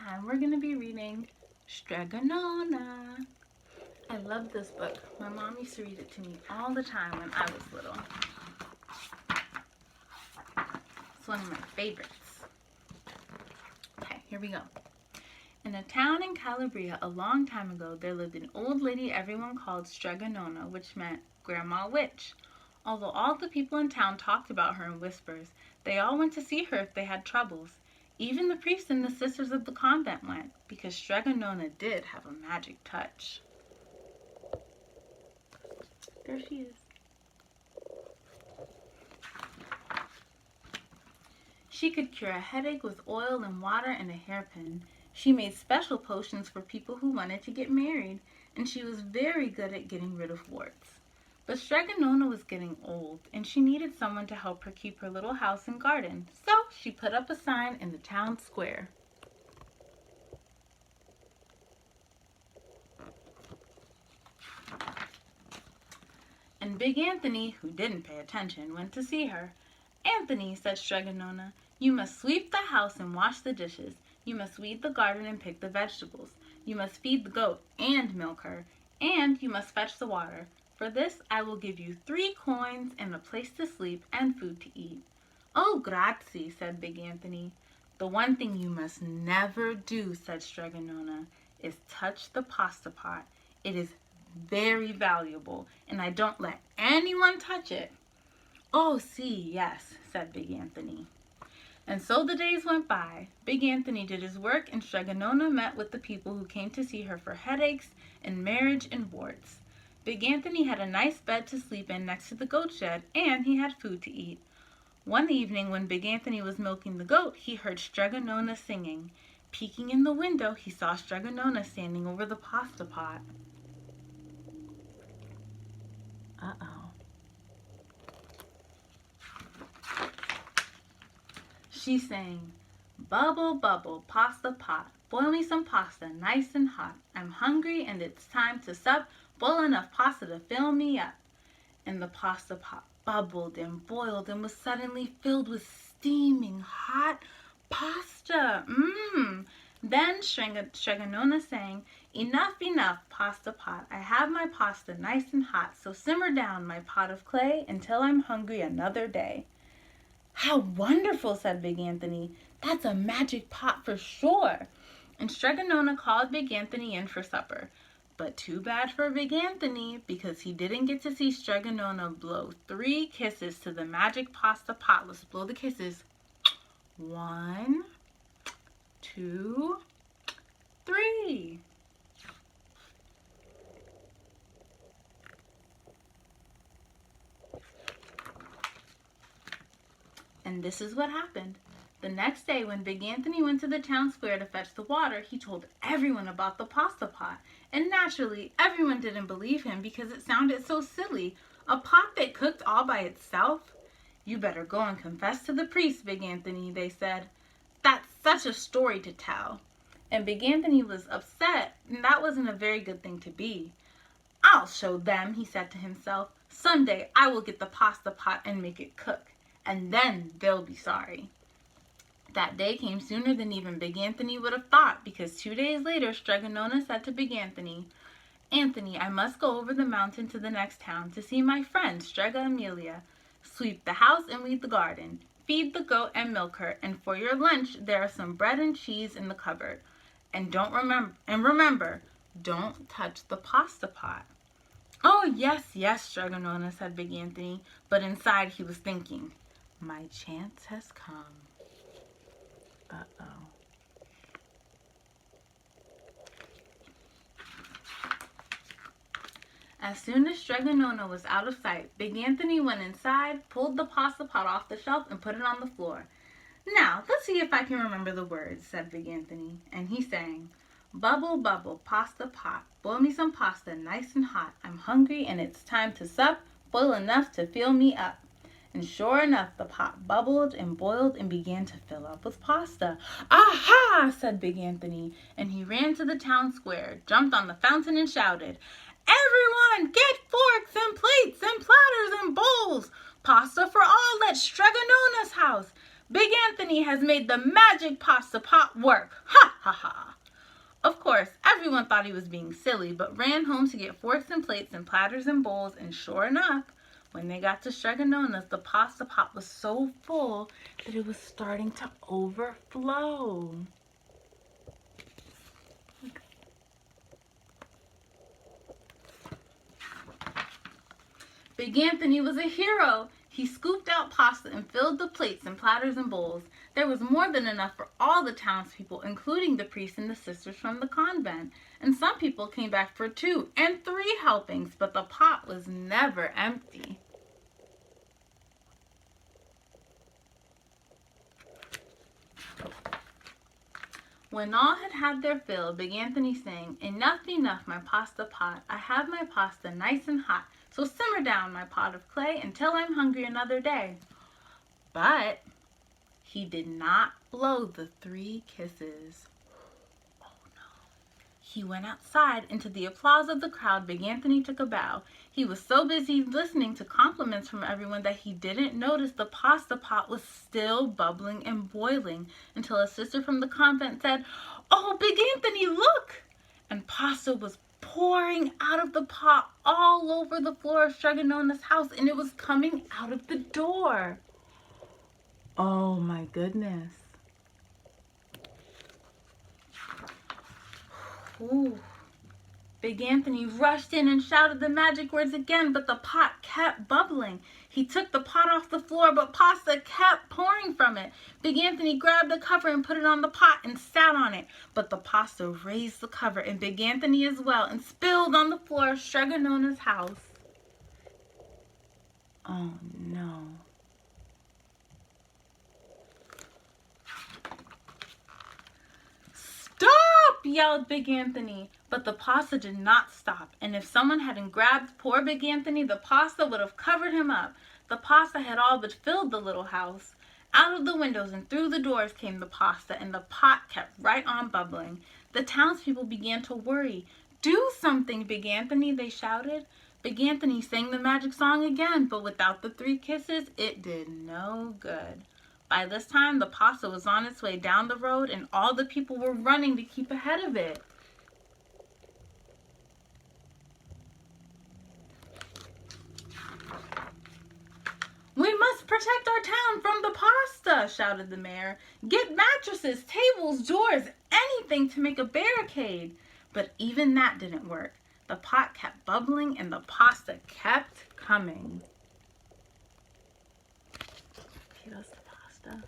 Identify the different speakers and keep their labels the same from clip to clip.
Speaker 1: time we're going to be reading Strega Nona. I love this book. My mom used to read it to me all the time when I was little. It's one of my favorites. Okay, here we go. In a town in Calabria a long time ago, there lived an old lady everyone called Strega Nona, which meant Grandma Witch. Although all the people in town talked about her in whispers, they all went to see her if they had troubles. Even the priests and the sisters of the convent went, because Strega Nona did have a magic touch. There she is. She could cure a headache with oil and water and a hairpin. She made special potions for people who wanted to get married, and she was very good at getting rid of warts. But Strega Nona was getting old, and she needed someone to help her keep her little house and garden, so she put up a sign in the town square. And Big Anthony, who didn't pay attention, went to see her. "Anthony," said Strega Nona, "you must sweep the house and wash the dishes. You must weed the garden and pick the vegetables. You must feed the goat and milk her, and you must fetch the water. For this I will give you 3 coins and a place to sleep and food to eat." "Oh, grazie," said Big Anthony. "The one thing you must never do," said Strega Nona, "is touch the pasta pot. It is very valuable, and I don't let anyone touch it." "Oh, see, yes," said Big Anthony. And so the days went by. Big Anthony did his work, and Strega Nona met with the people who came to see her for headaches and marriage and warts. Big Anthony had a nice bed to sleep in next to the goat shed, and he had food to eat. One evening when Big Anthony was milking the goat, he heard Strega Nona singing. Peeking in the window, he saw Strega Nona standing over the pasta pot. Uh-oh. She sang, "Bubble, bubble, pasta pot. Boil me some pasta, nice and hot. I'm hungry and it's time to sup. Boil enough pasta to fill me up." And the pasta pot bubbled and boiled and was suddenly filled with steaming hot pasta. Then Strega Nona sang, "Enough, enough, pasta pot. I have my pasta nice and hot, so simmer down my pot of clay until I'm hungry another day." "How wonderful," said Big Anthony. "That's a magic pot for sure." And Strega Nona called Big Anthony in for supper. But too bad for Big Anthony, because he didn't get to see Strega Nona blow 3 kisses to the magic pasta pot. Let's blow the kisses. 1, 2, 3. And this is what happened. The next day, when Big Anthony went to the town square to fetch the water, he told everyone about the pasta pot. And naturally, everyone didn't believe him because it sounded so silly. A pot that cooked all by itself? "You better go and confess to the priest, Big Anthony," they said. "That's such a story to tell." And Big Anthony was upset, and that wasn't a very good thing to be. "I'll show them," he said to himself. "Someday I will get the pasta pot and make it cook, and then they'll be sorry." That day came sooner than even Big Anthony would have thought, because 2 days later Strega Nona said to Big Anthony, "Anthony, I must go over the mountain to the next town to see my friend Strega Amelia. Sweep the house and weed the garden. Feed the goat and milk her, and for your lunch there are some bread and cheese in the cupboard. And remember, don't touch the pasta pot." "Oh, yes, yes," Strega Nona said Big Anthony, but inside he was thinking, "My chance has come." Uh-oh. As soon as Strega Nona was out of sight, Big Anthony went inside, pulled the pasta pot off the shelf, and put it on the floor. "Now, let's see if I can remember the words," said Big Anthony. And he sang, "Bubble, bubble, pasta pot. Boil me some pasta nice and hot. I'm hungry and it's time to sup. Boil enough to fill me up." And sure enough, the pot bubbled and boiled and began to fill up with pasta. "Aha!" said Big Anthony, and he ran to the town square, jumped on the fountain, and shouted, "Everyone, get forks and plates and platters and bowls. Pasta for all at Strega Nona's house. Big Anthony has made the magic pasta pot work. Ha ha! ha. Of course, everyone thought he was being silly, but ran home to get forks and plates and platters and bowls, and sure enough, when they got to Strega Nona's, the pasta pot was so full that it was starting to overflow. Big Anthony was a hero. He scooped out pasta and filled the plates and platters and bowls. There was more than enough for all the townspeople, including the priests and the sisters from the convent. And some people came back for 2 and 3 helpings, but the pot was never empty. When all had had their fill, Big Anthony sang, "Enough, enough, my pasta pot. I have my pasta nice and hot. So simmer down, my pot of clay, until I'm hungry another day." But he did not blow the 3 kisses. Oh no. He went outside. Into the applause of the crowd, Big Anthony took a bow. He was so busy listening to compliments from everyone that he didn't notice the pasta pot was still bubbling and boiling until a sister from the convent said, "Oh, Big Anthony, look!" And pasta was pouring out of the pot all over the floor of Strega Nona's house, and it was coming out of the door. Oh my goodness. Ooh. Big Anthony rushed in and shouted the magic words again, but the pot kept bubbling. He took the pot off the floor, but pasta kept pouring from it. Big Anthony grabbed the cover and put it on the pot and sat on it, but the pasta raised the cover, and Big Anthony as well, and spilled on the floor of Strega Nona's house. Oh no. "Stop!" yelled Big Anthony. But the pasta did not stop, and if someone hadn't grabbed poor Big Anthony, the pasta would have covered him up. The pasta had all but filled the little house. Out of the windows and through the doors came the pasta, and the pot kept right on bubbling. The townspeople began to worry. "Do something, Big Anthony," they shouted. Big Anthony sang the magic song again, but without the 3 kisses, it did no good. By this time, the pasta was on its way down the road, and all the people were running to keep ahead of it. "We must protect our town from the pasta," shouted the mayor. "Get mattresses, tables, doors, anything to make a barricade." But even that didn't work. The pot kept bubbling and the pasta kept coming. Okay, that's the pasta.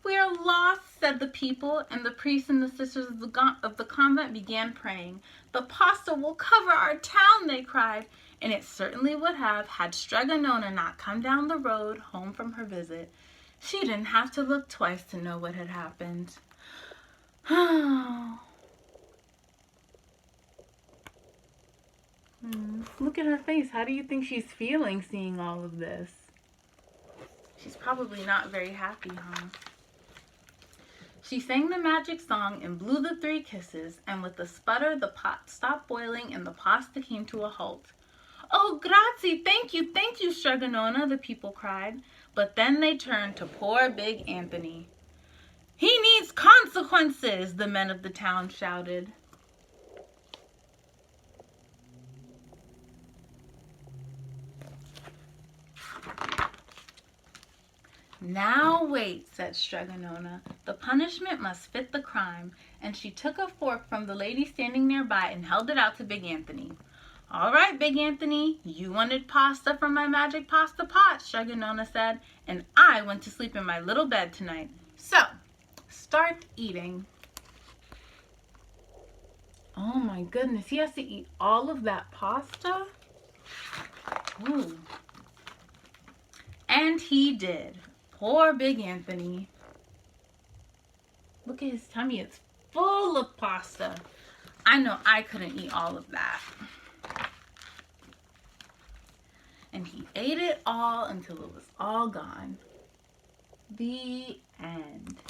Speaker 1: "We are lost," said the people, and the priests and the sisters of the convent began praying. "The pasta will cover our town," they cried, and it certainly would have had Strega Nona not come down the road home from her visit. She didn't have to look twice to know what had happened. Look at her face. How do you think she's feeling seeing all of this? She's probably not very happy, huh? She sang the magic song and blew the 3 kisses, and with a sputter, the pot stopped boiling and the pasta came to a halt. "Oh, grazie, thank you, Strega Nona," the people cried. But then they turned to poor Big Anthony. "He needs consequences," the men of the town shouted. "Now wait," said Strega Nona. "The punishment must fit the crime." And she took a fork from the lady standing nearby and held it out to Big Anthony. "All right, Big Anthony, you wanted pasta from my magic pasta pot," Strega Nona said, "and I went to sleep in my little bed tonight. So, start eating." Oh my goodness, he has to eat all of that pasta? Ooh. And he did. Poor Big Anthony. Look at his tummy, it's full of pasta. I know I couldn't eat all of that. And he ate it all until it was all gone. The end.